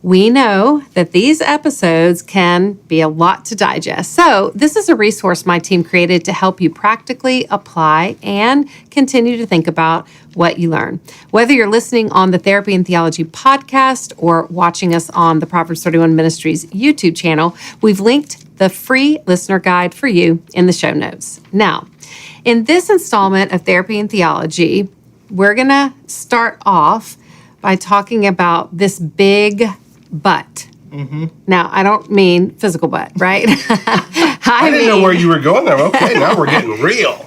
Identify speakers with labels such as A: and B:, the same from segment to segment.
A: We know that these episodes can be a lot to digest. So this is a resource my team created to help you practically apply and continue to think about what you learn. Whether you're listening on the Therapy and Theology podcast or watching us on the Proverbs 31 Ministries YouTube channel, we've linked the free listener guide for you in the show notes. Now, in this installment of Therapy and Theology, we're going to start off by talking about this big butt. Mm-hmm. Now, I don't mean physical butt, right?
B: I didn't know where you were going there. Okay, now we're getting real.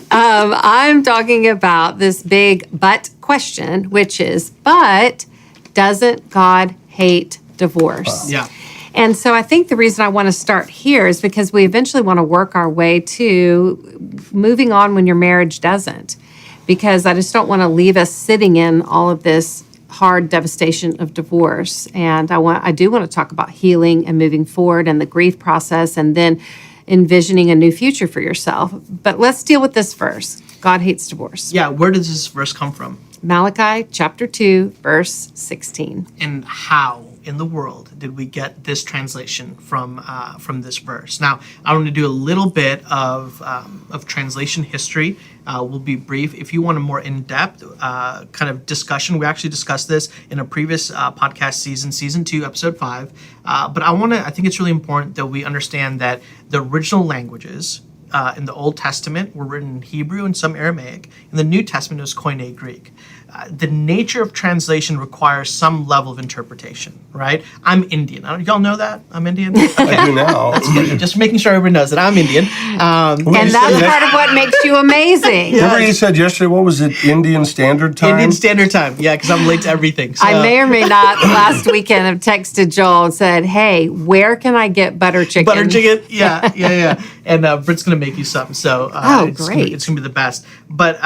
A: I'm talking about this big but question, which is, but doesn't God hate divorce?
B: Wow.
C: Yeah.
A: And so I think the reason I want to start here is because we eventually want to work our way to moving on when your marriage doesn't. Because I just don't want to leave us sitting in all of this hard devastation of divorce. And I do want to talk about healing and moving forward and the grief process and then envisioning a new future for yourself. But let's deal with this first. God hates divorce.
C: Yeah, where does this verse come from?
A: Malachi chapter 2, verse 16.
C: And how in the world did we get this translation from this verse? Now, I want to do a little bit of translation history. We'll be brief. If you want a more in-depth kind of discussion, we actually discussed this in a previous podcast season 2, episode 5. But I think it's really important that we understand that the original languages in the Old Testament were written in Hebrew and some Aramaic. In the New Testament, it was Koine Greek. The nature of translation requires some level of interpretation, right? I'm Indian. Y'all know that? I'm Indian? Okay.
B: I do now.
C: That's good. Just making sure everyone knows that I'm Indian.
A: And that's part of what makes you amazing.
B: Remember you said yesterday, what was it, Indian Standard Time?
C: Indian Standard Time, yeah, because I'm late to everything. So.
A: I may or may not last weekend have texted Joel and said, hey, where can I get butter chicken?
C: Butter chicken, yeah. And Britt's going to make you some. So
A: great.
C: It's going to be the best. But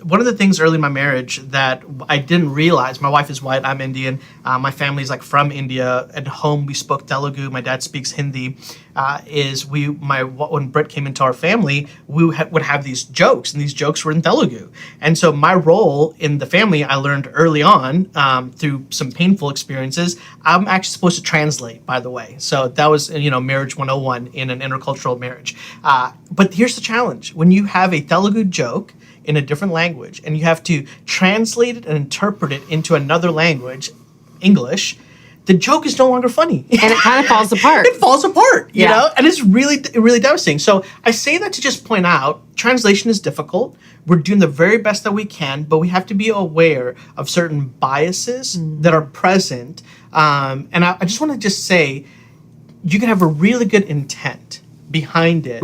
C: one of the things early in my marriage that I didn't realize, my wife is white, I'm Indian, my family's like from India. At home, we spoke Telugu. My dad speaks Hindi. When Britt came into our family, we would have these jokes, and these jokes were in Telugu. And so my role in the family, I learned early on through some painful experiences. I'm actually supposed to translate, by the way. So that was, marriage 101 in an intercultural marriage. But here's the challenge. When you have a Telugu joke in a different language, and you have to translate it and interpret it into another language, English, the joke is no longer funny.
A: And it kind of falls apart.
C: It falls apart, you know? And it's really, really devastating. So I say that to just point out, translation is difficult. We're doing the very best that we can, but we have to be aware of certain biases that are present. And I just want to just say, you can have a really good intent behind it,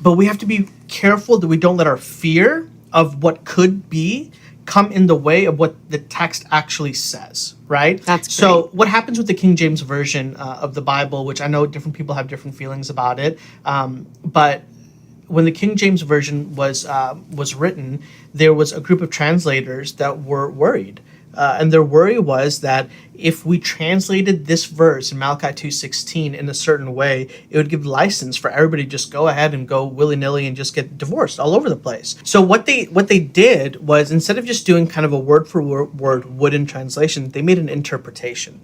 C: but we have to be careful that we don't let our fear of what could be come in the way of what the text actually says, right?
A: That's great.
C: So what happens with the King James Version of the Bible, which I know different people have different feelings about it, but when the King James Version was written, there was a group of translators that were worried. And their worry was that if we translated this verse in Malachi 2:16 in a certain way, it would give license for everybody to just go ahead and go willy-nilly and just get divorced all over the place. So what they did was, instead of just doing kind of a word-for-word wooden translation, they made an interpretation.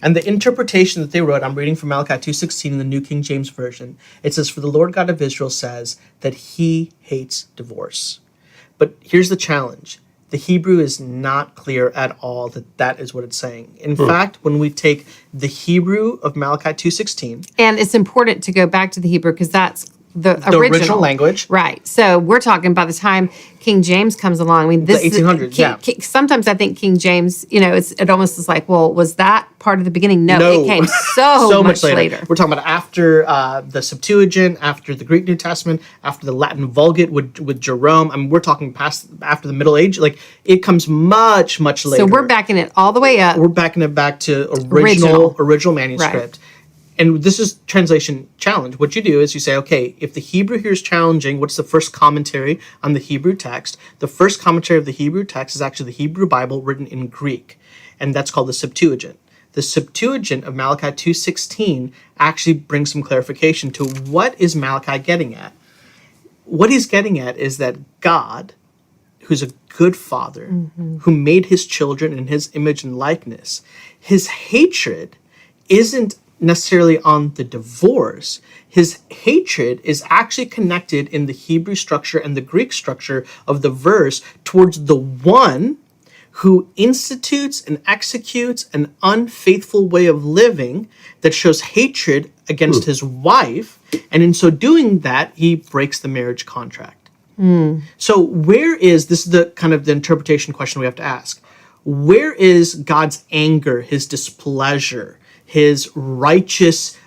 C: And the interpretation that they wrote, I'm reading from Malachi 2:16 in the New King James Version. It says, "For the Lord God of Israel says that he hates divorce." But here's the challenge. The Hebrew is not clear at all that is what it's saying. In fact, when we take the Hebrew of Malachi 2:16...
A: And it's important to go back to the Hebrew because that's the
C: original language.
A: Right. So we're talking by the time King James comes along. I mean, this
C: the 1800s,
A: sometimes I think King James, it almost is like, well, was that part of the beginning? No. It came so much later.
C: We're talking about after the Septuagint, after the Greek New Testament, after the Latin Vulgate with Jerome. I mean, we're talking past after the Middle Age. Like, it comes much, much later.
A: So we're backing it all the way up.
C: We're backing it back to original manuscript.
A: Right.
C: And this is translation challenge. What you do is you say, okay, if the Hebrew here is challenging, what's the first commentary on the Hebrew text? The first commentary of the Hebrew text is actually the Hebrew Bible written in Greek, and that's called the Septuagint. The Septuagint of Malachi 2:16 actually brings some clarification to what is Malachi getting at. What he's getting at is that God, who's a good father, who made his children in his image and likeness, his hatred isn't necessarily on the divorce. His hatred is actually connected in the Hebrew structure and the Greek structure of the verse towards the one who institutes and executes an unfaithful way of living that shows hatred against his wife, and in so doing that, he breaks the marriage contract. So where is, this is the kind of the interpretation question we have to ask, where is God's anger, his displeasure, his righteous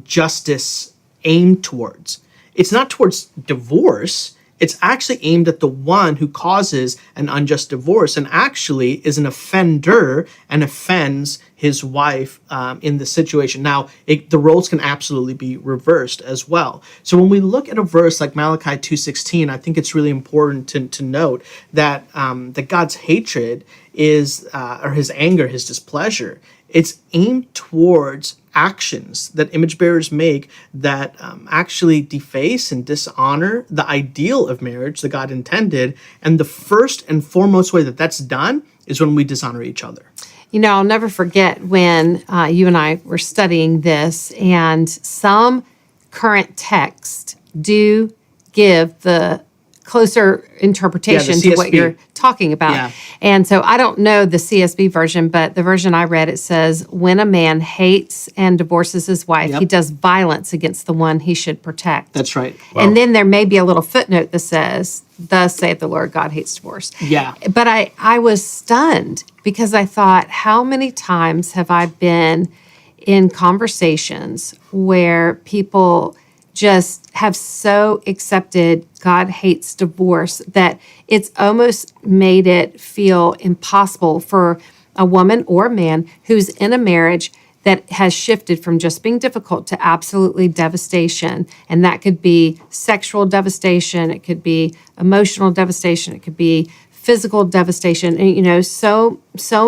C: justice aimed towards? It's not towards divorce. It's actually aimed at the one who causes an unjust divorce and actually is an offender and offends his wife in the situation. Now, the roles can absolutely be reversed as well. So when we look at a verse like Malachi 2:16, I think it's really important to note that that God's hatred is, or his anger, his displeasure, it's aimed towards actions that image bearers make that actually deface and dishonor the ideal of marriage that God intended. And the first and foremost way that that's done is when we dishonor each other.
A: You know, I'll never forget when you and I were studying this, and some current texts do give the closer interpretation to what you're talking about.
C: Yeah.
A: And so I don't know the CSB version, but the version I read, it says, when a man hates and divorces his wife, he does violence against the one he should protect.
C: That's right.
B: Wow.
A: And then there may be a little footnote that says, thus saith the Lord, God hates divorce.
C: Yeah.
A: But I was stunned because I thought, how many times have I been in conversations where people just have so accepted God hates divorce that it's almost made it feel impossible for a woman or a man who's in a marriage that has shifted from just being difficult to absolutely devastation. And that could be sexual devastation, it could be emotional devastation, it could be physical devastation, and, you know, so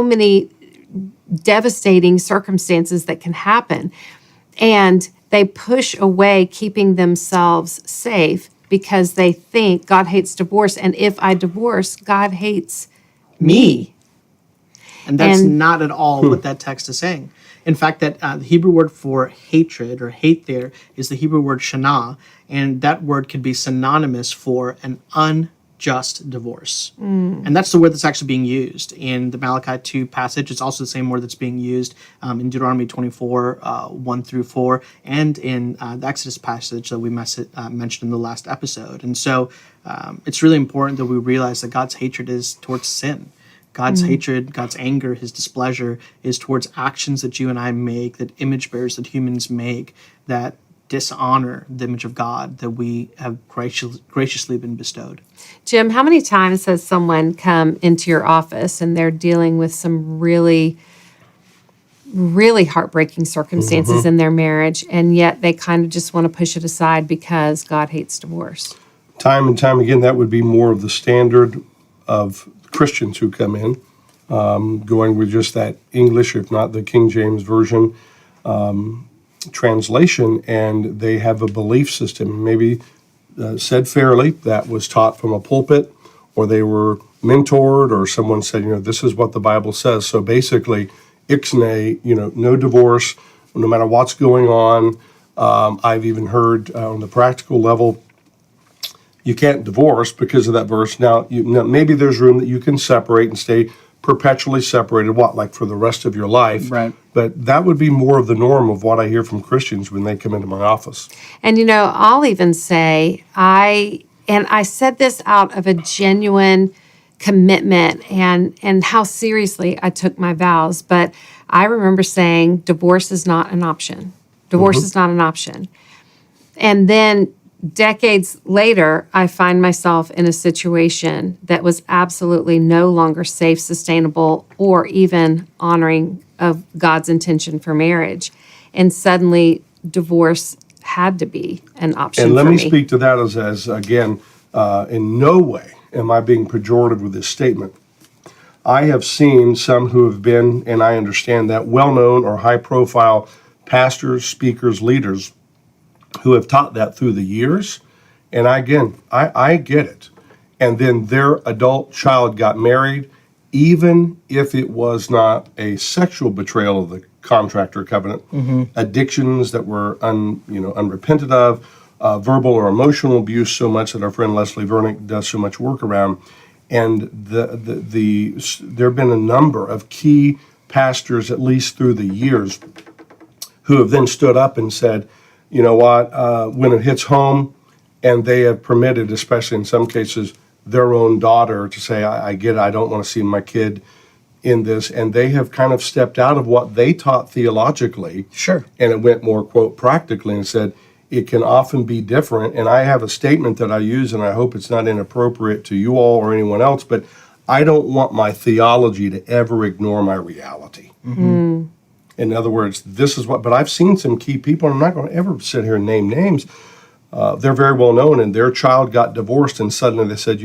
A: many devastating circumstances that can happen. And they push away keeping themselves safe because they think God hates divorce. And if I divorce, God hates me.
C: And that's not at all what that text is saying. In fact, that the Hebrew word for hatred or hate there is the Hebrew word shana, and that word could be synonymous for an unjust divorce. And that's the word that's actually being used in the Malachi 2 passage. It's also the same word that's being used in Deuteronomy 24, 1 through 4, and in the Exodus passage that we mentioned in the last episode. And so it's really important that we realize that God's hatred is towards sin. God's hatred, God's anger, his displeasure is towards actions that you and I make, that image bearers, that humans make, that dishonor the image of God that we have graciously been bestowed.
A: Jim, how many times has someone come into your office and they're dealing with some really, really heartbreaking circumstances in their marriage, and yet they kind of just want to push it aside because God hates divorce?
B: Time and time again, that would be more of the standard of Christians who come in, going with just that English, if not the King James Version translation, and they have a belief system, maybe said fairly, that was taught from a pulpit, or they were mentored, or someone said, you know, this is what the Bible says. So basically, ixnay, you know, no divorce, no matter what's going on. I've even heard on the practical level, you can't divorce because of that verse. Now, maybe there's room that you can separate and stay perpetually separated, like for the rest of your life.
C: Right.
B: But that would be more of the norm of what I hear from Christians when they come into my office.
A: And, you know, I'll even say, I said this out of a genuine commitment and how seriously I took my vows, but I remember saying divorce is not an option. Divorce is not an option. And then decades later, I find myself in a situation that was absolutely no longer safe, sustainable, or even honoring of God's intention for marriage. And suddenly, divorce had to be an option for me.
B: And let me speak to that as again, in no way am I being pejorative with this statement. I have seen some who have been, and I understand that, well-known or high-profile pastors, speakers, leaders who have taught that through the years. And I get it. and then their adult child got married, even if it was not a sexual betrayal of the contract or covenant, addictions that were unrepented of, verbal or emotional abuse, so much that our friend Leslie Vernick does so much work around. And there have been a number of key pastors, at least through the years, who have then stood up and said, you know what, when it hits home, and they have permitted, especially in some cases, their own daughter to say, I get it, I don't want to see my kid in this, and they have kind of stepped out of what they taught theologically.
C: Sure.
B: And it went more, quote, practically, and said, it can often be different. And I have a statement that I use, and I hope it's not inappropriate to you all or anyone else, but I don't want my theology to ever ignore my reality. In other words, this is what, but I've seen some key people, and I'm not going to ever sit here and name names. They're very well known, and their child got divorced, and suddenly they said,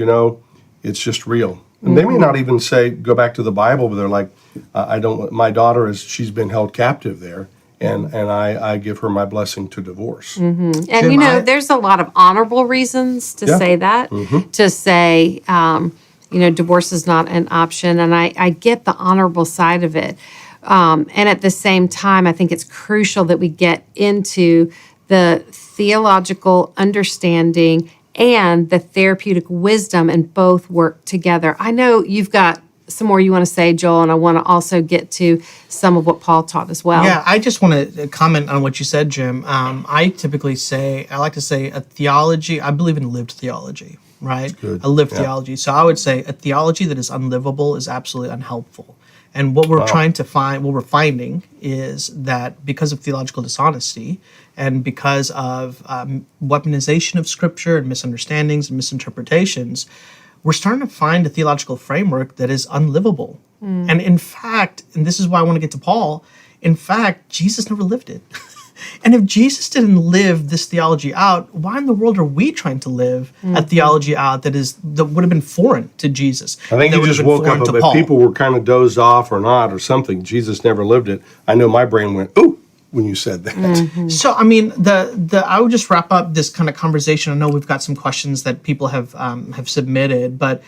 B: it's just real. And they may not even say, go back to the Bible, but they're like, my daughter she's been held captive there, and I give her my blessing to divorce.
A: And
C: Jim,
A: there's a lot of honorable reasons to say that, to say, divorce is not an option. And I get the honorable side of it. And at the same time, I think it's crucial that we get into the theological understanding and the therapeutic wisdom, and both work together. I know you've got some more you want to say, Joel, and I want to also get to some of what Paul taught as well.
C: Yeah, I just want to comment on what you said, Jim. I like to say a theology, I believe in lived theology, right? A lived theology. So I would say a theology that is unlivable is absolutely unhelpful. And what we're what we're finding is that because of theological dishonesty and because of weaponization of Scripture and misunderstandings and misinterpretations, we're starting to find a theological framework that is unlivable. And in fact, and this is why I want to get to Paul, in fact, Jesus never lived it. And if Jesus didn't live this theology out, why in the world are we trying to live a theology out that would have been foreign to Jesus?
B: I think you just woke up, but people were kind of dozed off or not or something. Jesus never lived it. I know my brain went, ooh, when you said that.
C: So, I mean, I would just wrap up this kind of conversation. I know we've got some questions that people have submitted, but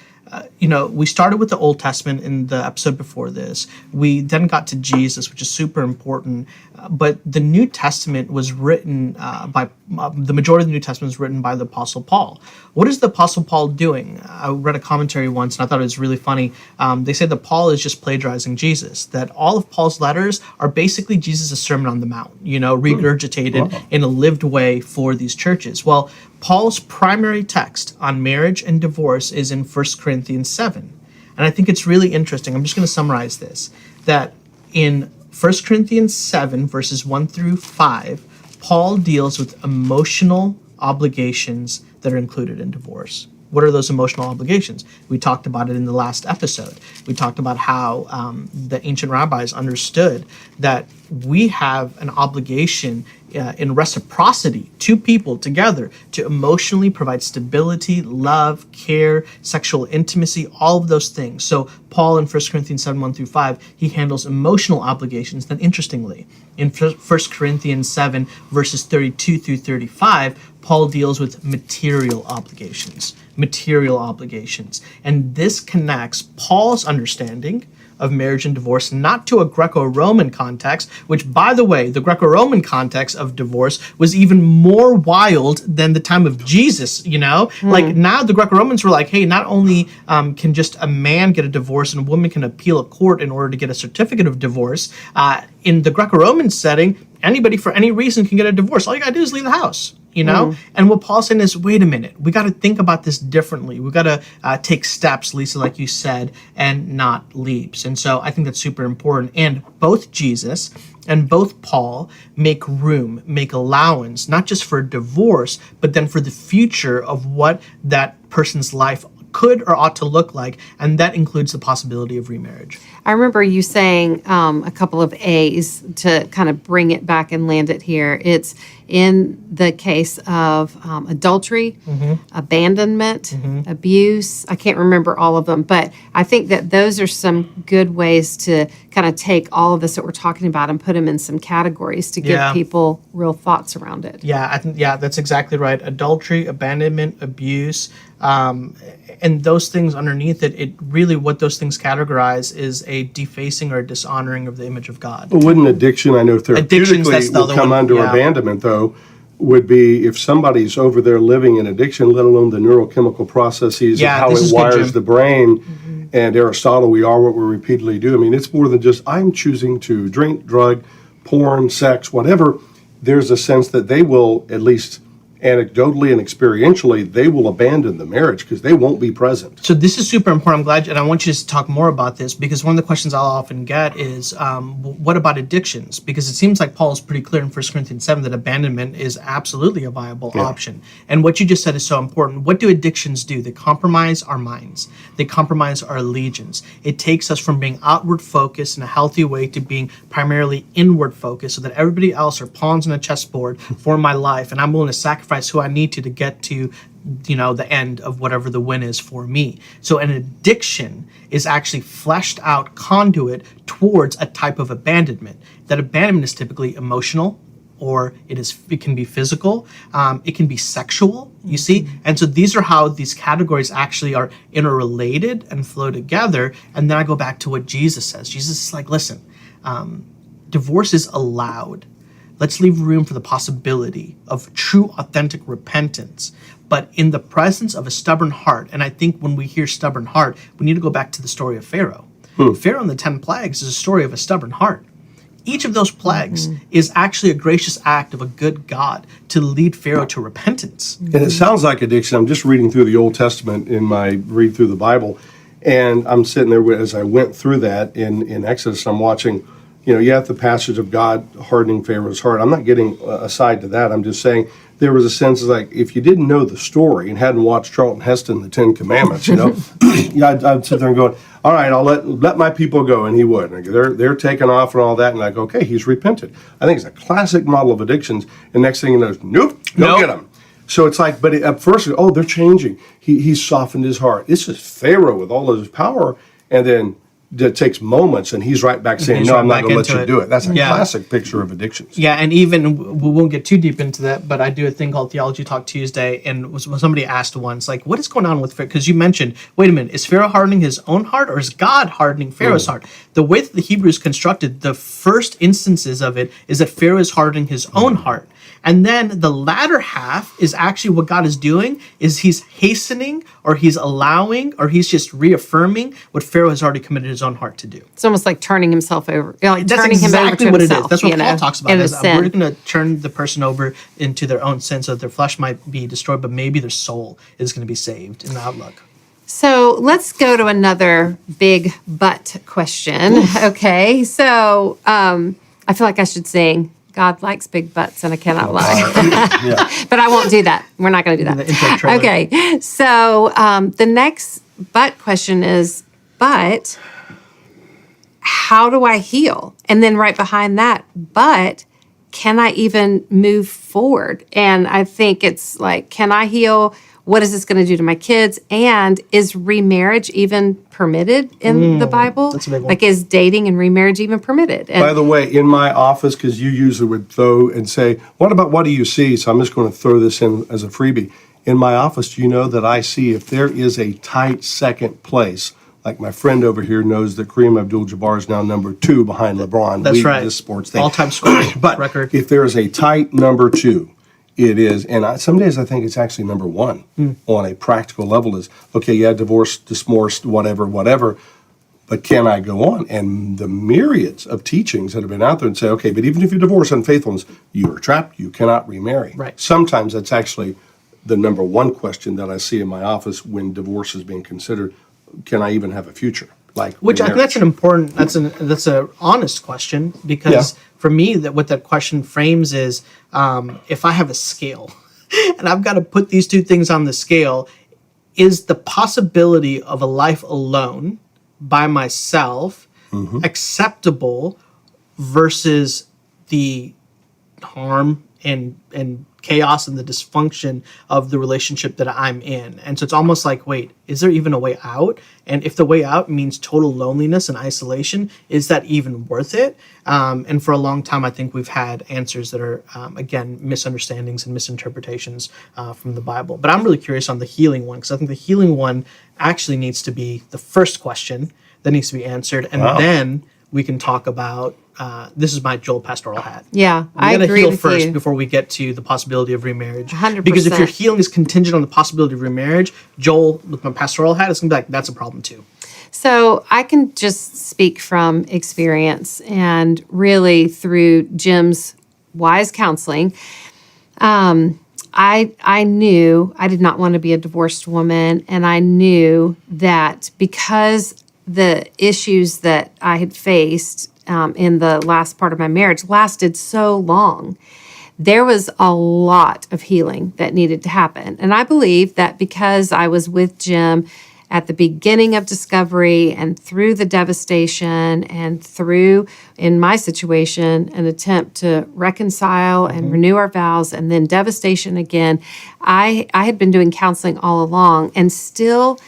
C: we started with the Old Testament in the episode before this. We then got to Jesus, which is super important. But the New Testament was written the majority of the New Testament was written by the Apostle Paul. What is the Apostle Paul doing? I read a commentary once, and I thought it was really funny. They said that Paul is just plagiarizing Jesus, that all of Paul's letters are basically Jesus' Sermon on the Mount, regurgitated in a lived way for these churches. Well, Paul's primary text on marriage and divorce is in 1 Corinthians 7. And I think it's really interesting. I'm just going to summarize this, that in 1 Corinthians 7, verses 1 through 5, Paul deals with emotional obligations that are included in divorce. What are those emotional obligations? We talked about it in the last episode. We talked about how the ancient rabbis understood that we have an obligation in reciprocity, two people together, to emotionally provide stability, love, care, sexual intimacy, all of those things. So Paul in 1 Corinthians 7, 1 through 5, he handles emotional obligations. Then interestingly, in 1 Corinthians 7, verses 32 through 35, Paul deals with material obligations. And this connects Paul's understanding of marriage and divorce, not to a Greco-Roman context, which, by the way, the Greco-Roman context of divorce was even more wild than the time of Jesus, Like, now the Greco-Romans were like, hey, not only can just a man get a divorce and a woman can appeal a court in order to get a certificate of divorce, in the Greco-Roman setting, anybody for any reason can get a divorce. All you gotta do is leave the house. And what Paul's saying is, wait a minute, we got to think about this differently. We got to take steps, Lisa, like you said, and not leaps. And so I think that's super important. And both Jesus and both Paul make room, make allowance, not just for divorce, but then for the future of what that person's life could or ought to look like, and that includes the possibility of remarriage.
A: I remember you saying a couple of A's to kind of bring it back and land it here. It's in the case of adultery, abandonment, abuse. I can't remember all of them, but I think that those are some good ways to kind of take all of this that we're talking about and put them in some categories to give people real thoughts around it.
C: Yeah, I think that's exactly right. Adultery, abandonment, abuse, And those things underneath it really, what those things categorize is a defacing or a dishonoring of the image of God.
B: Well, wouldn't addiction, I know therapeutically
C: that's the
B: will
C: other
B: come
C: one,
B: under
C: yeah.
B: abandonment, though, would be if somebody's over there living in addiction, let alone the neurochemical processes
C: Yeah,
B: of how
C: this
B: it
C: is good,
B: wires
C: Jim.
B: the brain. And Aristotle, we are what we repeatedly do. I mean, it's more than just I'm choosing to drink, drug, porn, sex, whatever. There's a sense that they will, at least anecdotally and experientially, they will abandon the marriage because they won't be present.
C: So this is super important. I'm glad, and I want you to talk more about this, because one of the questions I'll often get is, what about addictions? Because it seems like Paul is pretty clear in 1 Corinthians 7 that abandonment is absolutely a viable option. And what you just said is so important. What do addictions do? They compromise our minds. They compromise our allegiance. It takes us from being outward focused in a healthy way to being primarily inward focused, so that everybody else are pawns on a chessboard for my life, and I'm willing to sacrifice who I need to get to, the end of whatever the win is for me. So an addiction is actually fleshed out conduit towards a type of abandonment. That abandonment is typically emotional, or it can be physical, it can be sexual, you see? And so these are how these categories actually are interrelated and flow together. And then I go back to what Jesus says. Jesus is like, listen, divorce is allowed. Let's leave room for the possibility of true, authentic repentance. But in the presence of a stubborn heart, and I think when we hear stubborn heart, we need to go back to the story of Pharaoh. Pharaoh and the 10 plagues is a story of a stubborn heart. Each of those plagues is actually a gracious act of a good God to lead Pharaoh to repentance.
B: And it sounds like addiction. I'm just reading through the Old Testament in my read through the Bible, and I'm sitting there as I went through that in Exodus. I'm watching, you have the passage of God hardening Pharaoh's heart. I'm not getting aside to that. I'm just saying there was a sense of like, if you didn't know the story and hadn't watched Charlton Heston, The 10 Commandments, I'd sit there and go, all right, I'll let my people go, and he would. And they're taking off and all that, and like, okay, he's repented. I think it's a classic model of addictions. And next thing you know, nope, go get him. So it's like, but at first, they're changing. He's softened his heart. This is Pharaoh with all of his power, and then it takes moments, and he's right back saying, no, I'm not going to let you do it. That's a classic picture of addictions.
C: Yeah, and even, we won't get too deep into that, but I do a thing called Theology Talk Tuesday, and somebody asked once, like, what is going on with Pharaoh? Because you mentioned, wait a minute, is Pharaoh hardening his own heart, or is God hardening Pharaoh's heart? The way that the Hebrew is constructed, the first instances of it is that Pharaoh is hardening his own heart. And then the latter half is actually what God is doing, is he's hastening, or he's allowing, or he's just reaffirming what Pharaoh has already committed his own heart to do.
A: It's almost like turning himself over. Like
C: That's
A: turning
C: exactly
A: him over to
C: what
A: himself,
C: it is. That's what Paul talks about.
A: in a
C: Is,
A: sin.
C: we're going to turn the person over into their own sin, so that their flesh might be destroyed, but maybe their soul is going to be saved in the outlook.
A: So let's go to another big but question. Okay, so I feel like I should sing, God likes big butts and I cannot lie. But I won't do that. We're not going to do
C: The intro
A: that.
C: trailer.
A: Okay, so the next but question is, but how do I heal? And then right behind that, but can I even move forward? And I think it's like, can I heal? What is this going to do to my kids? And is remarriage even permitted in the Bible?
C: That's a big one.
A: Like, is dating and remarriage even permitted? And
B: By the way, in my office, because you usually would throw and say, what do you see? So I'm just going to throw this in as a freebie. In my office, do you know that I see if there is a tight second place, like my friend over here knows that Kareem Abdul-Jabbar is now number 2 behind LeBron.
C: That's right.
B: This sports thing.
C: All-time scoring
B: But
C: record.
B: if there is a tight number 2, it is, and some days I think it's actually number 1 on a practical level is, okay, yeah, divorce, dismorced, whatever, but can I go on? And the myriads of teachings that have been out there and say, okay, but even if you divorce unfaithfulness, you are trapped, you cannot remarry.
C: Right.
B: Sometimes that's actually the number 1 question that I see in my office when divorce is being considered. Can I even have a future?
C: Which I think that's an important, that's an honest question, because for me, what that question frames is, if I have a scale and I've got to put these two things on the scale, is the possibility of a life alone by myself acceptable versus the harm and chaos and the dysfunction of the relationship that I'm in. And so it's almost like, wait, is there even a way out? And if the way out means total loneliness and isolation, is that even worth it? And for a long time, I think we've had answers that are, again, misunderstandings and misinterpretations from the Bible. But I'm really curious on the healing one, because I think the healing one actually needs to be the first question that needs to be answered. And then we can talk about, this is my Joel pastoral hat.
A: Yeah, I
C: We gotta
A: agree
C: heal
A: with
C: first
A: you.
C: before we get to the possibility of remarriage.
A: 100%.
C: Because if your healing is contingent on the possibility of remarriage, Joel, with my pastoral hat, it's gonna be like, that's a problem too.
A: So I can just speak from experience and really through Jim's wise counseling. I knew I did not want to be a divorced woman, and I knew that because the issues that I had faced in the last part of my marriage lasted so long, there was a lot of healing that needed to happen. And I believe that because I was with Jim at the beginning of discovery and through the devastation and through, in my situation, an attempt to reconcile and renew our vows and then devastation again, I had been doing counseling all along. And still,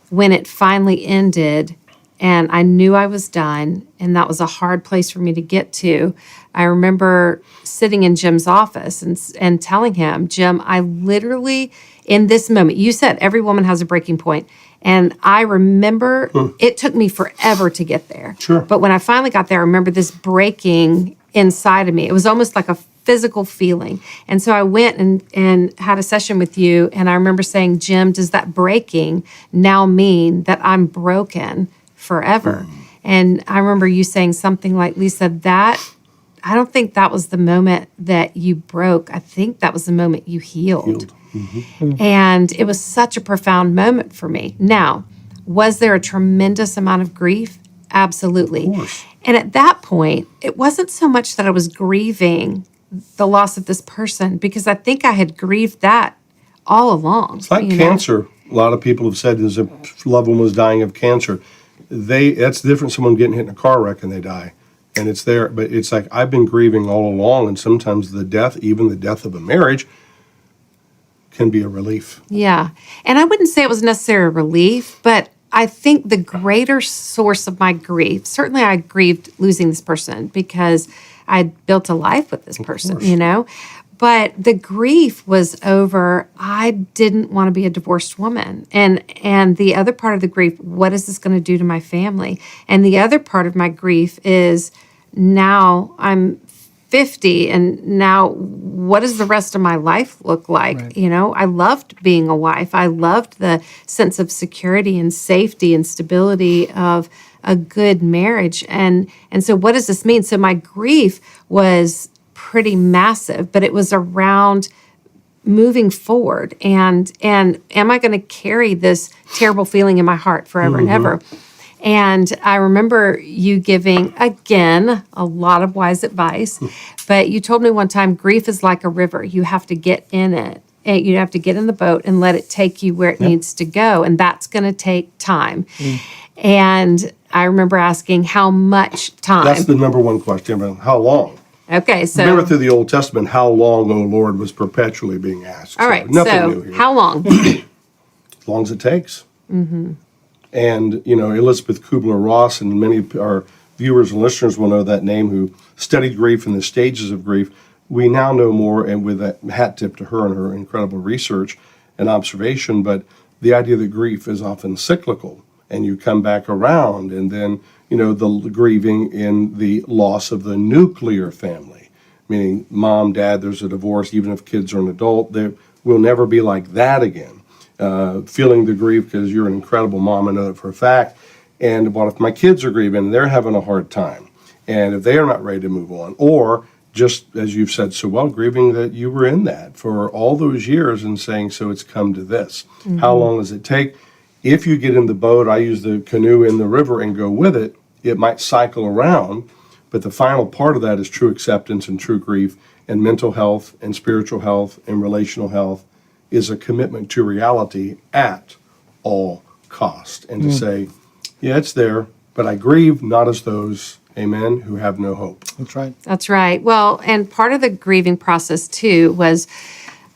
A: when it finally ended and I knew I was done, and that was a hard place for me to get to, I remember sitting in Jim's office and telling him, Jim, I literally, in this moment, you said every woman has a breaking point. And I remember it took me forever to get there.
B: Sure.
A: But when I finally got there, I remember this breaking inside of me. It was almost like a physical feeling. And so I went and had a session with you. And I remember saying, Jim, does that breaking now mean that I'm broken forever? And I remember you saying something like, Lysa, I don't think that was the moment that you broke. I think that was the moment you healed. And it was such a profound moment for me. Now, was there a tremendous amount of grief? Absolutely.
B: Of course.
A: And at that point, it wasn't so much that I was grieving the loss of this person, because I think I had grieved that all along.
B: It's like cancer. A lot of people have said as a loved one was dying of cancer. That's different. Someone getting hit in a car wreck and they die. And it's there. But it's like I've been grieving all along. And sometimes the death, even the death of a marriage, can be a relief.
A: Yeah. And I wouldn't say it was necessarily a relief, but I think the greater source of my grief, certainly I grieved losing this person because I built a life with this person, you know, but the grief was over, I didn't want to be a divorced woman. And the other part of the grief, what is this going to do to my family? And the other part of my grief is now I'm 50, and now what does the rest of my life look like? Right. You know, I loved being a wife. I loved the sense of security and safety and stability of a good marriage. And so what does this mean? So my grief was pretty massive, but it was around moving forward and am I going to carry this terrible feeling in my heart forever and ever? And I remember you giving, again, a lot of wise advice, but you told me one time, grief is like a river. You have to get in it. And you have to get in the boat and let it take you where it needs to go. And that's going to take time. And I remember asking how much time.
B: That's the number one question. About how long?
A: Okay, so.
B: Remember through the Old Testament, how long, O Lord, was perpetually being asked.
A: All right,
B: nothing new here.
A: How long?
B: As long as it takes. And, you know, Elizabeth Kubler-Ross, and many of our viewers and listeners will know that name, who studied grief and the stages of grief. We now know more, and with a hat tip to her and her incredible research and observation, but the idea that grief is often cyclical, and you come back around, and then, you know, the grieving in the loss of the nuclear family, meaning mom, dad, there's a divorce, even if kids are an adult, they will never be like that again. Feeling the grief because you're an incredible mom, I know that for a fact. And what if my kids are grieving and they're having a hard time? And if they are not ready to move on, or just as you've said so well, grieving that you were in that for all those years and saying, so it's come to this. How long does it take? If you get in the boat, I use the canoe in the river and go with it, it might cycle around. But the final part of that is true acceptance and true grief, and mental health and spiritual health and relational health is a commitment to reality at all cost. And to say, yeah, it's there, but I grieve not as those amen, who have no hope.
C: That's right.
A: That's right. Well, and part of the grieving process too was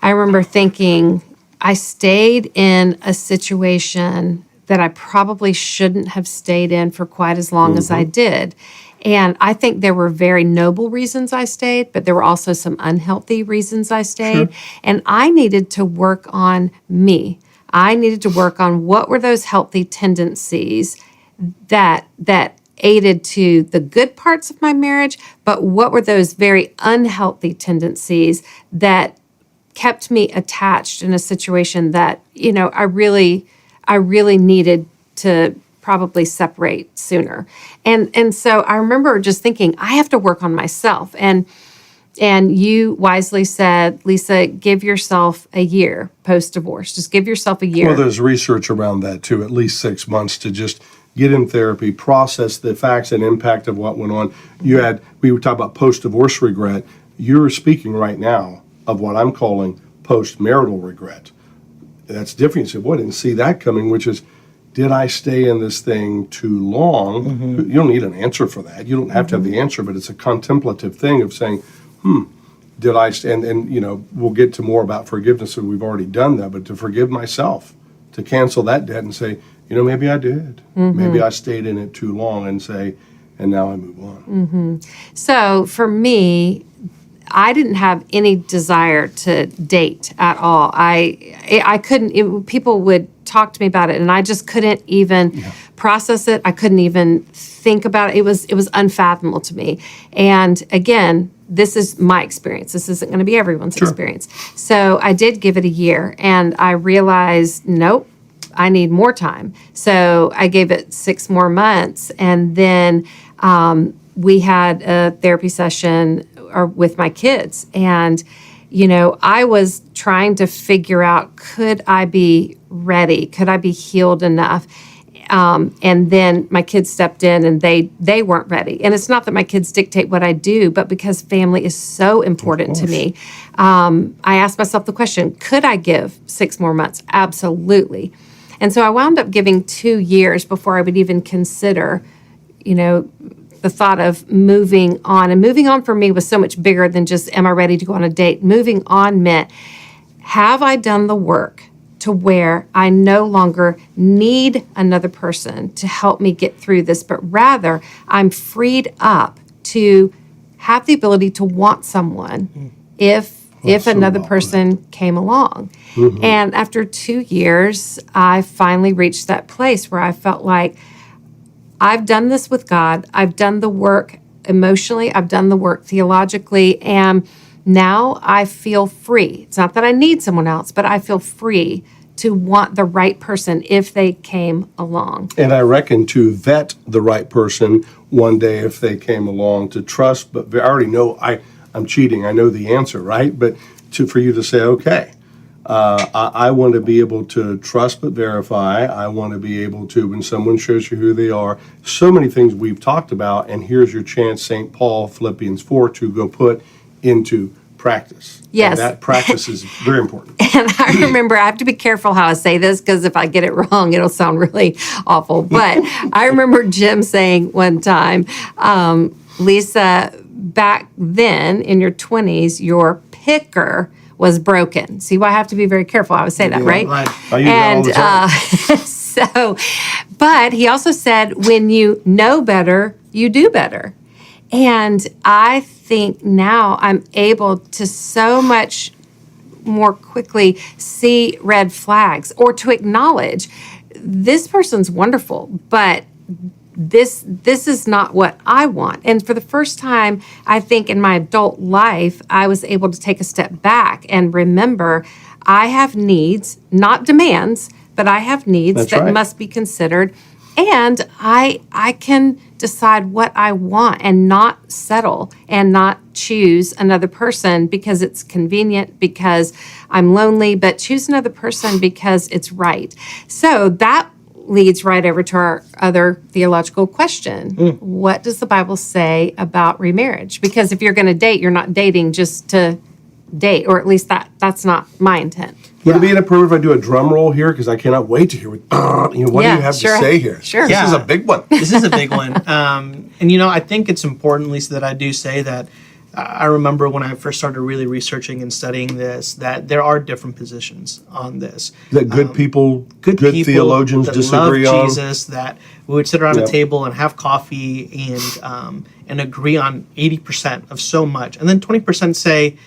A: I remember thinking I stayed in a situation that I probably shouldn't have stayed in for quite as long as I did. And I think there were very noble reasons I stayed, but there were also some unhealthy reasons I stayed. And I needed to work on me. I needed to work on what were those healthy tendencies that aided to the good parts of my marriage, but what were those very unhealthy tendencies that kept me attached in a situation that, I really needed to probably separate sooner. And so I remember just thinking, I have to work on myself. And you wisely said, Lisa, give yourself a year post-divorce. Just give yourself a year.
B: Well, there's research around that too, at least 6 months to just get in therapy, process the facts and impact of what went on. We were talking about post-divorce regret. You're speaking right now of what I'm calling post-marital regret. That's different. You say, boy, I didn't see that coming, which is, did I stay in this thing too long? You don't need an answer for that. You don't have to have the answer, but it's a contemplative thing of saying, did I stay? And we'll get to more about forgiveness, and we've already done that, but to forgive myself, to cancel that debt and say, maybe I did. Maybe I stayed in it too long, and now I move on.
A: So for me, I didn't have any desire to date at all. I couldn't. People would talk to me about it, and I just couldn't even process it. I couldn't even think about it. It was unfathomable to me. And again, this is my experience. This isn't going to be everyone's experience. So I did give it a year, and I realized, nope, I need more time. So I gave it 6 more months, and then we had a therapy session with my kids. And, I was trying to figure out, could I be ready? Could I be healed enough? And then my kids stepped in, and they weren't ready. And it's not that my kids dictate what I do, but because family is so important to me. I asked myself the question, could I give 6 more months? Absolutely. And so I wound up giving 2 years before I would even consider, the thought of moving on. And moving on for me was so much bigger than just, am I ready to go on a date? Moving on meant, have I done the work to where I no longer need another person to help me get through this, but rather I'm freed up to have the ability to want someone if another person came along. And after 2 years, I finally reached that place where I felt like I've done this with God. I've done the work emotionally. I've done the work theologically. And now I feel free. It's not that I need someone else, but I feel free to want the right person if they came along.
B: And I reckon to vet the right person one day if they came along, to trust, but I already know I'm cheating. I know the answer, right? But for you to say, okay, I want to be able to trust but verify. I want to be able to, when someone shows you who they are, so many things we've talked about, and here's your chance, St. Paul, Philippians 4, to go put into practice.
A: Yes.
B: And that practice is very important.
A: And I remember, I have to be careful how I say this, because if I get it wrong, it'll sound really awful. But I remember Jim saying one time, Lisa, back then in your 20s, your picker was broken. See why I have to be very careful how I say that, right?
C: Right.
B: I use it all the time.
A: But he also said, when you know better, you do better. And I think now I'm able to so much more quickly see red flags, or to acknowledge this person's wonderful, but this is not what I want. And for the first time, I think in my adult life, I was able to take a step back and remember I have needs, not demands, but I have needs
B: That's
A: that
B: right.
A: must be considered. And I can decide what I want and not settle and not choose another person because it's convenient, because I'm lonely, but choose another person because it's right. So that leads right over to our other theological question. What does the Bible say about remarriage? Because if you're going to date, you're not dating just to date, or at least that's not my intent.
B: Would it be inappropriate if I do a drum roll here? Because I cannot wait to hear what do you have to say here?
A: Sure.
B: This is a big one.
C: This is a big one. And, I think it's important, Lisa, that I do say that I remember when I first started really researching and studying this, that there are different positions on this.
B: That good people, good people theologians
C: that
B: disagree
C: love
B: on.
C: Jesus, that we would sit around a table and have coffee and agree on 80% of so much. And then 20% say,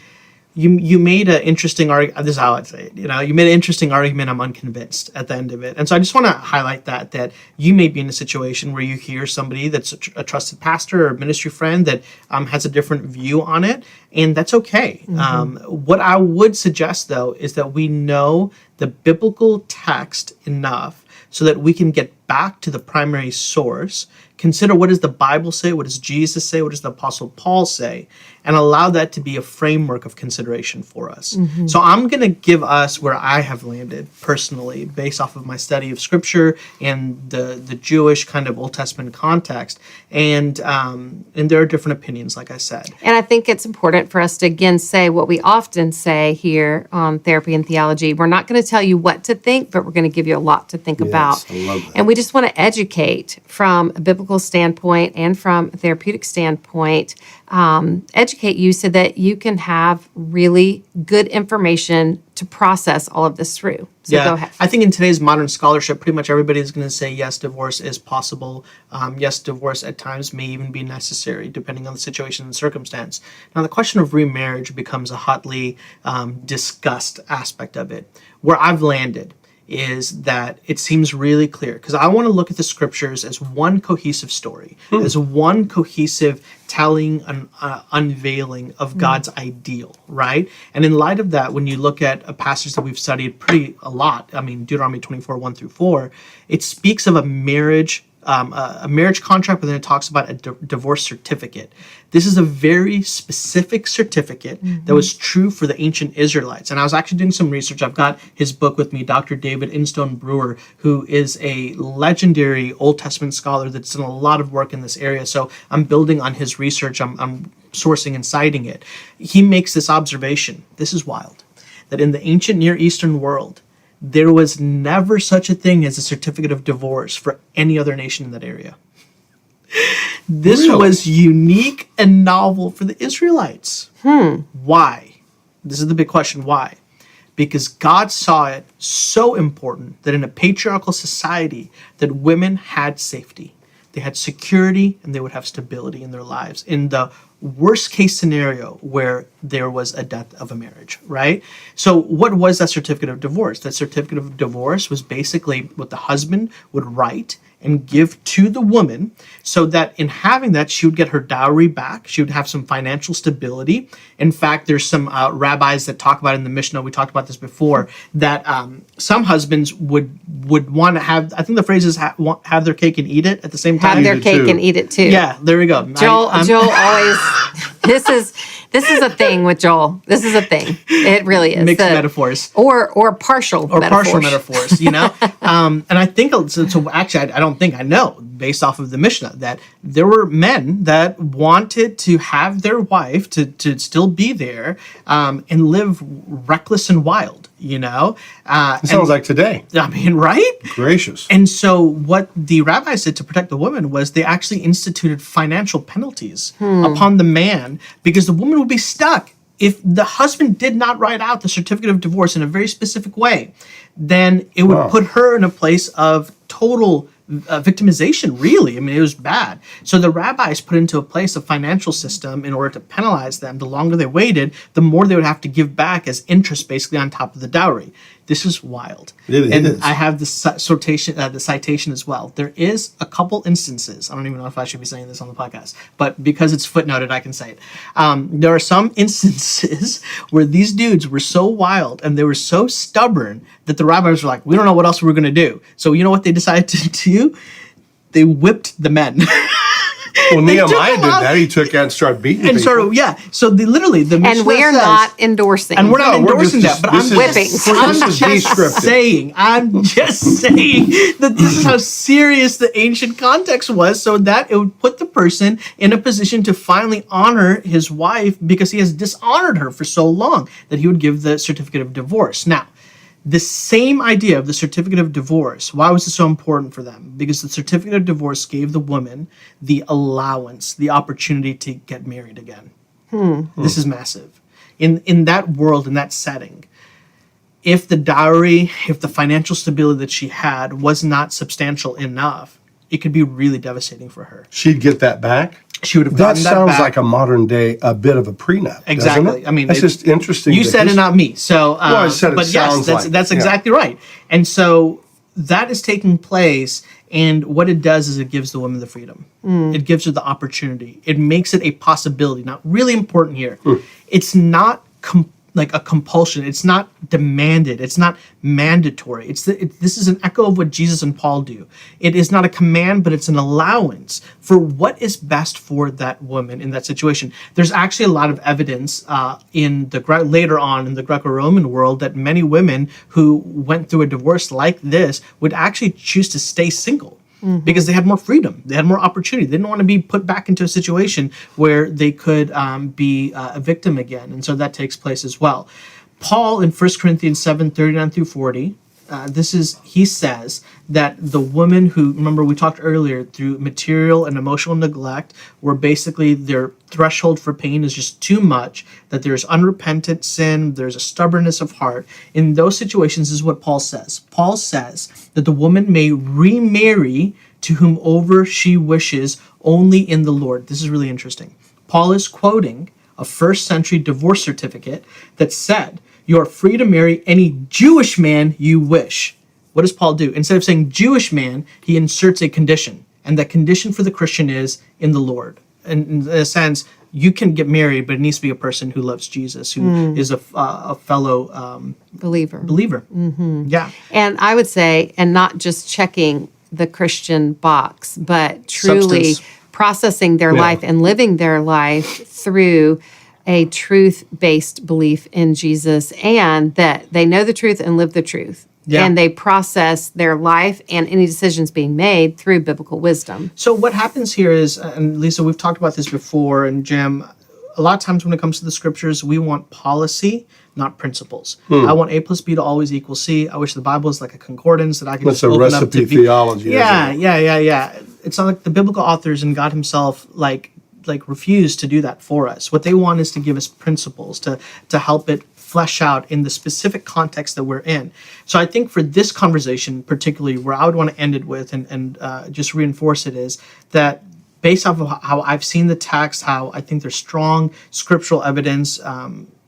C: you made an interesting argument. This is how I'd say it. You made an interesting argument. I'm unconvinced at the end of it. And so I just want to highlight that you may be in a situation where you hear somebody that's a trusted pastor or ministry friend that has a different view on it, and that's okay. What I would suggest, though, is that we know the biblical text enough so that we can get back to the primary source, consider what does the Bible say, what does Jesus say, what does the Apostle Paul say, and allow that to be a framework of consideration for us. So I'm going to give us where I have landed personally based off of my study of Scripture and the Jewish kind of Old Testament context. And there are different opinions, like I said.
A: And I think it's important for us to, again, say what we often say here on Therapy and Theology. We're not going to tell you what to think, but we're going to give you a lot to think about.
B: I love that.
A: And we just want to educate from a biblical standpoint and from a therapeutic standpoint, educate you so that you can have really good information to process all of this through. So go ahead.
C: I think in today's modern scholarship, pretty much everybody is going to say, yes, divorce is possible. Yes, divorce at times may even be necessary, depending on the situation and circumstance. Now, the question of remarriage becomes a hotly discussed aspect of it. Where I've landed is that it seems really clear, because I want to look at the Scriptures as one cohesive story, as one cohesive telling and unveiling of God's ideal, right? And in light of that, when you look at a passage that we've studied a lot, Deuteronomy 24, 1 through 4, it speaks of a marriage contract, but then it talks about a divorce certificate. This is a very specific certificate that was true for the ancient Israelites. And I was actually doing some research. I've got his book with me, Dr. David Instone Brewer, who is a legendary Old Testament scholar that's done a lot of work in this area. So I'm building on his research. I'm sourcing and citing it. He makes this observation. This is wild. That in the ancient Near Eastern world, there was never such a thing as a certificate of divorce for any other nation in that area. This was unique and novel for the Israelites. Why? This is the big question. Why? Because God saw it so important that in a patriarchal society that women had safety. They had security and they would have stability in their lives. In the worst case scenario where there was a death of a marriage, right? So what was that certificate of divorce? That certificate of divorce was basically what the husband would write and give to the woman so that in having that, she would get her dowry back. She would have some financial stability. In fact, there's some rabbis that talk about in the Mishnah, we talked about this before, that some husbands would want to have, I think the phrase is have their cake and eat it at the same time.
A: Have their cake and eat it too.
C: Yeah, there we go.
A: Joel always, this is a thing with Joel. This is a thing. It really is.
C: Mixed metaphors.
A: Or partial metaphors.
C: Partial metaphors, and I think, so actually, I know, based off of the Mishnah, that there were men that wanted to have their wife to still be there and live reckless and wild, It
B: sounds like today.
C: Right?
B: Gracious.
C: And so what the rabbis did to protect the woman was they actually instituted financial penalties upon the man, because the woman would be stuck. If the husband did not write out the certificate of divorce in a very specific way, then it would put her in a place of total victimization, really. It was bad. So the rabbis put into a place a financial system in order to penalize them. The longer they waited, the more they would have to give back as interest, basically on top of the dowry. This is wild.
B: It is.
C: I have the citation as well. There is a couple instances. I don't even know if I should be saying this on the podcast, but because it's footnoted, I can say it. There are some instances where these dudes were so wild and they were so stubborn that the rabbis were like, we don't know what else we're going to do. So you know what they decided to do? They whipped the men.
B: Well, Nehemiah did that. He took out and started beating people.
C: So the Mishnah
A: and we're
C: says,
A: not endorsing.
C: And we're not endorsing that, but I'm just saying that this is how serious the ancient context was, so that it would put the person in a position to finally honor his wife because he has dishonored her for so long, that he would give the certificate of divorce. Now, The same idea of the certificate of divorce, why was it so important for them? Because the certificate of divorce gave the woman the allowance, the opportunity to get married again. This is massive. In that world, in that setting, if the dowry, if the financial stability that she had was not substantial enough, it could be really devastating for her.
B: She'd get that back?
C: She would have
B: That
C: gotten that
B: sounds
C: back.
B: like a modern day, a bit of a prenup.
C: Exactly.
B: Doesn't it?
C: I mean,
B: that's just interesting.
C: You said it, not me. So,
B: I said it
C: but yes,
B: sounds
C: that's
B: like,
C: that's
B: yeah.
C: exactly right. And so that is taking place, and what it does is it gives the woman the freedom. It gives her the opportunity. It makes it a possibility. Now, really important here. It's not like a compulsion. It's not demanded. It's not mandatory. This is an echo of what Jesus and Paul do. It is not a command, but it's an allowance for what is best for that woman in that situation. There's actually a lot of evidence later on in the Greco-Roman world that many women who went through a divorce like this would actually choose to stay single. Because they had more freedom, they had more opportunity. They didn't want to be put back into a situation where they could be a victim again, and so that takes place as well. Paul in 1 Corinthians 7:39 through 40, he says that the woman who, remember we talked earlier, through material and emotional neglect, where basically their threshold for pain is just too much, that there's unrepentant sin, there's a stubbornness of heart. In those situations, this is what Paul says. Paul says that the woman may remarry to whomever she wishes, only in the Lord. This is really interesting. Paul is quoting a first century divorce certificate that said, you are free to marry any Jewish man you wish. What does Paul do? Instead of saying Jewish man, he inserts a condition. And that condition for the Christian is in the Lord. And in a sense, you can get married, but it needs to be a person who loves Jesus, who is a fellow
A: Believer.
C: Yeah.
A: And I would say, and not just checking the Christian box, but truly
C: Substance.
A: processing their life and living their life through a truth-based belief in Jesus, and that they know the truth and live the truth.
C: Yeah.
A: And they process their life and any decisions being made through biblical wisdom.
C: So what happens here is, and Lisa, we've talked about this before, and Jim, a lot of times when it comes to the scriptures, we want policy, not principles. I want A plus B to always equal C. I wish the Bible was like a concordance that I could
B: That's
C: just
B: a
C: open up
B: recipe
C: to
B: theology.
C: Yeah,
B: isn't it?
C: yeah. It's not like the biblical authors and God himself like refuse to do that for us. What they want is to give us principles to help it flesh out in the specific context that we're in. So I think for this conversation, particularly where I would want to end it with and just reinforce it, is that based off of how I've seen the text, how I think there's strong scriptural evidence,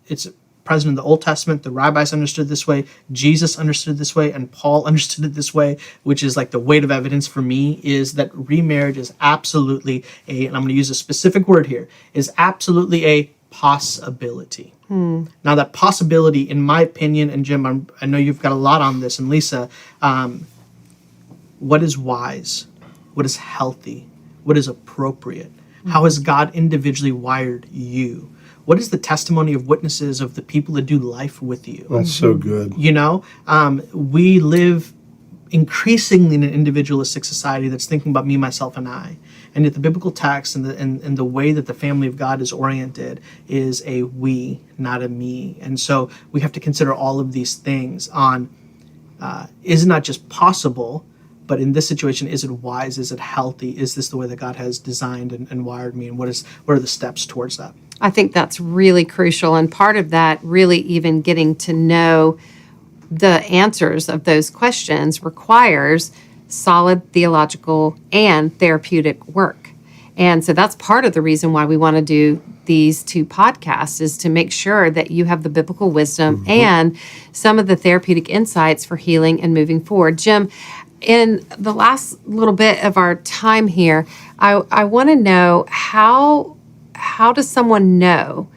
C: it's present in the Old Testament, the rabbis understood this way, Jesus understood this way, and Paul understood it this way, which is like the weight of evidence for me, is that remarriage is absolutely and I'm going to use a specific word here, is absolutely a possibility. Now that possibility, in my opinion, and Jim, I know you've got a lot on this, and Lisa, what is wise? What is healthy? What is appropriate? How has God individually wired you? What is the testimony of witnesses of the people that do life with you?
B: That's so good.
C: You know, we live increasingly in an individualistic society that's thinking about me, myself, and I. And yet the biblical text and the way that the family of God is oriented is a we, not a me. And so we have to consider all of these things on, is it not just possible, but in this situation, is it wise? Is it healthy? Is this the way that God has designed and wired me? And what are the steps towards that?
A: I think that's really crucial. And part of that, really even getting to know the answers of those questions, requires solid theological and therapeutic work. And so that's part of the reason why we want to do these two podcasts, is to make sure that you have the biblical wisdom and some of the therapeutic insights for healing and moving forward. Jim, in the last little bit of our time here, I want to know how does someone know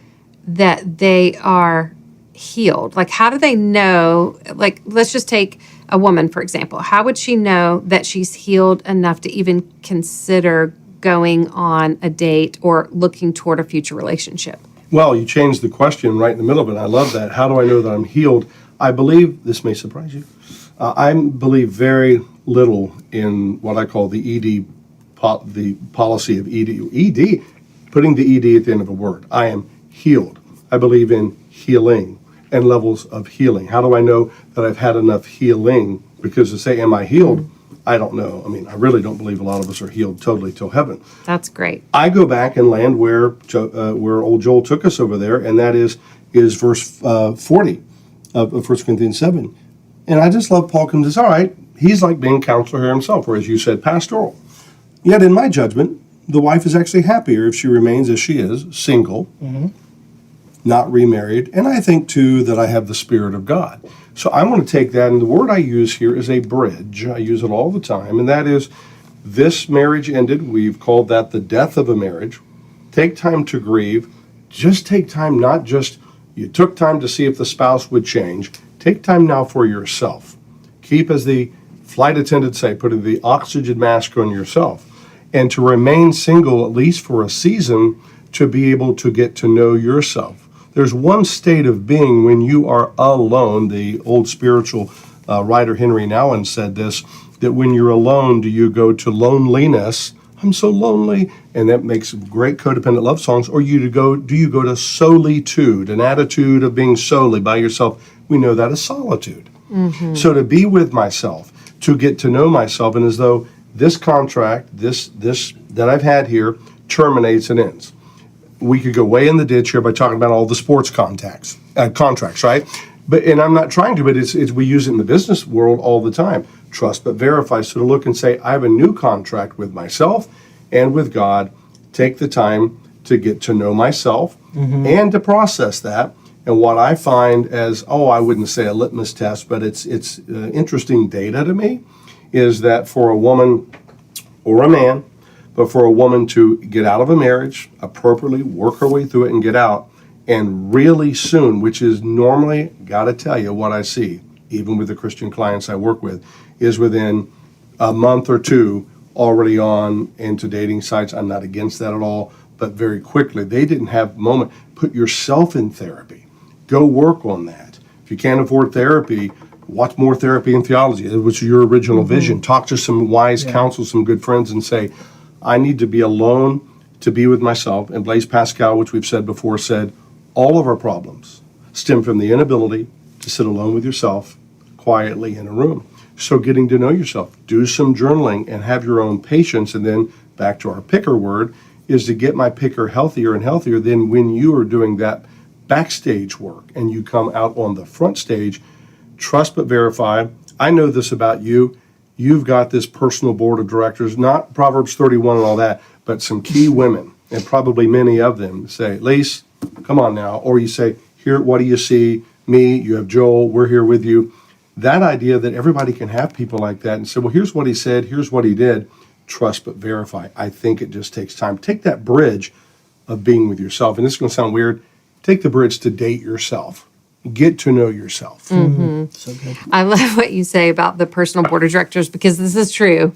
A: that they are healed? Like, how do they know, like, let's just take a woman, for example. How would she know that she's healed enough to even consider going on a date or looking toward a future relationship?
B: Well, you changed the question right in the middle of it. I love that. How do I know that I'm healed? I believe, this may surprise you, I believe very little in what I call the ED, the policy of ED, putting the ED at the end of a word. I am healed. I believe in healing. and levels of healing. How do I know that I've had enough healing? Because to say, am I healed? I don't know. I mean, I really don't believe a lot of us are healed totally till heaven.
A: That's great.
B: I go back and land where old Joel took us over there, and that is verse 40 of 1 Corinthians 7. And I just love Paul comes and says, all right, he's like being counselor here himself, or as you said, pastoral. Yet in my judgment, the wife is actually happier if she remains as she is, single, not remarried. And I think, too, that I have the Spirit of God. So I want to take that, and the word I use here is a bridge. I use it all the time, and that is, this marriage ended. We've called that the death of a marriage. Take time to grieve. Just take time, not just you took time to see if the spouse would change. Take time now for yourself. Keep, as the flight attendants say, putting the oxygen mask on yourself. And to remain single, at least for a season, to be able to get to know yourself. There's one state of being when you are alone. The old spiritual writer Henry Nouwen said this, that when you're alone, do you go to loneliness? I'm so lonely. And that makes great codependent love songs. Or do you go to solitude, an attitude of being solely by yourself? We know that is solitude. So to be with myself, to get to know myself, and as though this contract, this that I've had here, terminates and ends. We could go way in the ditch here by talking about all the sports contracts, right? And I'm not trying to, but it's we use it in the business world all the time. Trust but verify. So to look and say, I have a new contract with myself and with God. Take the time to get to know myself and to process that. And what I find as, I wouldn't say a litmus test, but it's interesting data to me, is that for a woman or a man, but for a woman to get out of a marriage, appropriately work her way through it and get out, and really soon, which is normally, got to tell you what I see, even with the Christian clients I work with, is within a month or two already on into dating sites. I'm not against that at all, but very quickly. They didn't have a moment. Put yourself in therapy. Go work on that. If you can't afford therapy, watch more therapy and theology, which is your original vision. Talk to some wise counsel, some good friends, and say, I need to be alone to be with myself. And Blaise Pascal, which we've said before, said, all of our problems stem from the inability to sit alone with yourself quietly in a room. So getting to know yourself, do some journaling and have your own patience. And then back to our picker word is to get my picker healthier and healthier. Then when you are doing that backstage work and you come out on the front stage, trust but verify. I know this about you. You've got this personal board of directors, not Proverbs 31 and all that, but some key women, and probably many of them say, Lise, come on now. Or you say, here, what do you see? Me, you have Joel, we're here with you. That idea that everybody can have people like that and say, well, here's what he said, here's what he did. Trust but verify. I think it just takes time. Take that bridge of being with yourself. And this is going to sound weird. Take the bridge to date yourself. Get to know yourself.
C: So good.
A: I love what you say about the personal board of directors, because this is true.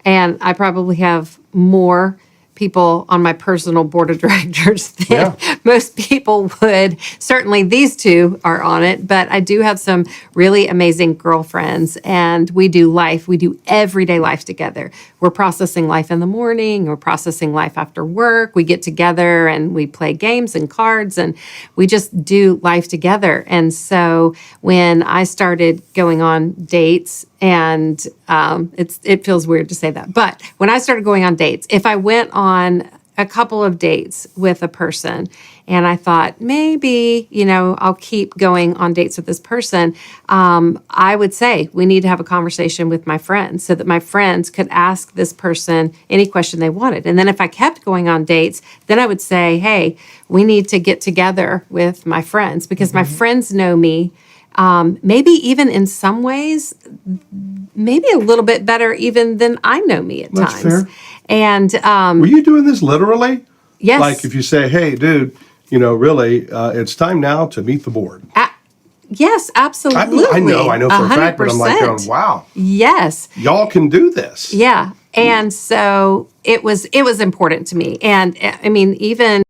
A: And I probably have more people on my personal board of directors than most people would. Certainly these two are on it, but I do have some really amazing girlfriends, and we do everyday life together. We're processing life in the morning, we're processing life after work. We get together and we play games and cards, and we just do life together. And so when I started going on dates, and it feels weird to say that, but when I started going on dates, if I went on a couple of dates with a person and I thought maybe, I'll keep going on dates with this person, I would say we need to have a conversation with my friends so that my friends could ask this person any question they wanted. And then if I kept going on dates, then I would say, hey, we need to get together with my friends because my friends know me. Maybe even in some ways, maybe a little bit better even than I know me at
B: That's
A: times.
B: fair.
A: And
B: Were you doing this literally?
A: yes,
B: Like if you say, hey, dude, really, it's time now to meet the board.
A: yes, absolutely.
B: I know for a fact, but I'm like
A: 100%.
B: going, wow,
A: Yes.
B: y'all can do this.
A: Yeah. And so it was important to me. And I mean, even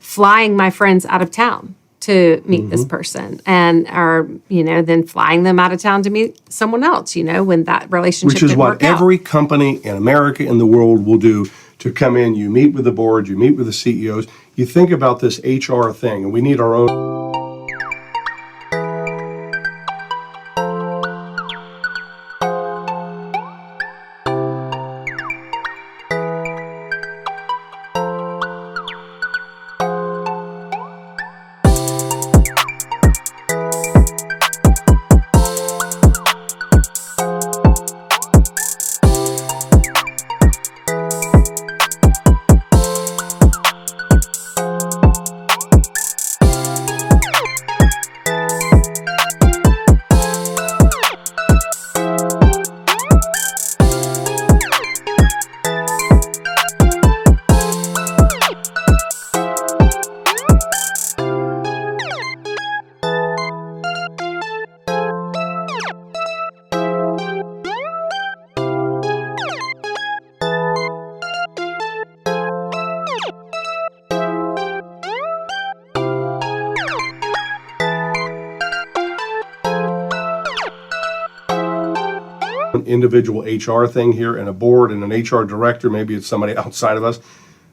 A: flying my friends out of town to meet this person, and or then flying them out of town to meet someone else, when that relationship
B: Which is
A: didn't
B: what
A: work out.
B: every company in America and the world will do to come in. You meet with the board, you meet with the CEOs, you think about this HR thing, and we need our own. Individual HR thing here and a board and an HR director, maybe it's somebody outside of us.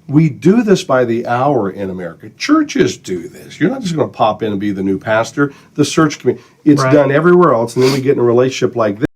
B: We do this by the hour in America. Churches do this. You're not just going to pop in and be the new pastor. The search committee, it's
C: Right.
B: done everywhere else, and then we get in a relationship like this.